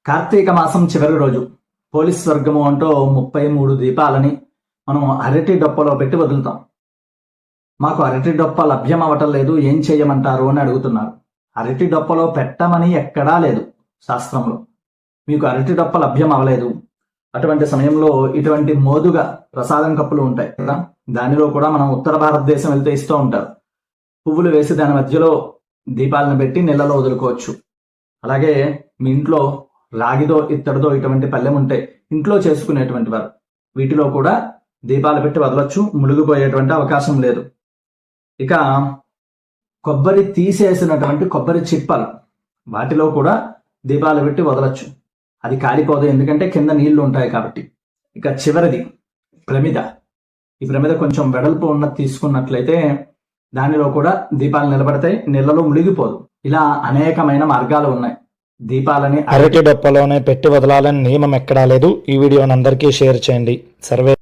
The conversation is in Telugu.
కార్తీక మాసం చివరి రోజు పోలీస్ వర్గము అంటూ 33 దీపాలని మనం అరటి డొప్పలో పెట్టి వదులుతాం. మాకు అరటి డొప్ప లభ్యం అవ్వటం లేదు, ఏం చేయమంటారు అని అడుగుతున్నారు. అరటి డొప్పలో పెట్టమని ఎక్కడా లేదు శాస్త్రంలో. మీకు అరటి డొప్ప లభ్యం అవ్వలేదు, అటువంటి సమయంలో ఇటువంటి మోదుగా ప్రసాదం కప్పులు ఉంటాయి కదా, దానిలో కూడా మనం ఉత్తర భారతదేశం వెళ్తే ఇస్తూ ఉంటారు. పువ్వులు వేసి దాని మధ్యలో దీపాలను పెట్టి నీళ్ళలో వదులుకోవచ్చు. అలాగే మీ ఇంట్లో రాగిదో ఇత్తడిదో ఇటువంటి పళ్ళెం ఉంటాయి ఇంట్లో చేసుకునేటువంటి వారు, వీటిలో కూడా దీపాలు పెట్టి వదలొచ్చు, మునిగిపోయేటువంటి అవకాశం లేదు. ఇక కొబ్బరి తీసేసినటువంటి కొబ్బరి చిప్పలు, వాటిలో కూడా దీపాలు పెట్టి వదలొచ్చు, అది కాలిపోదు, ఎందుకంటే కింద నీళ్లు ఉంటాయి కాబట్టి. ఇక చివరిది ప్రమిద. ఈ ప్రమిద కొంచెం వెడల్పు ఉన్నది తీసుకున్నట్లయితే దానిలో కూడా దీపాలు నిలబడతాయి, నీళ్లలో మునిగిపోదు. ఇలా అనేకమైన మార్గాలు ఉన్నాయి. దీపాలని అరటి డొప్పలోనే పెట్టి వదలాలని నియమం ఎక్కడా లేదు. ఈ వీడియోని అందరికీ షేర్ చేయండి. సర్వే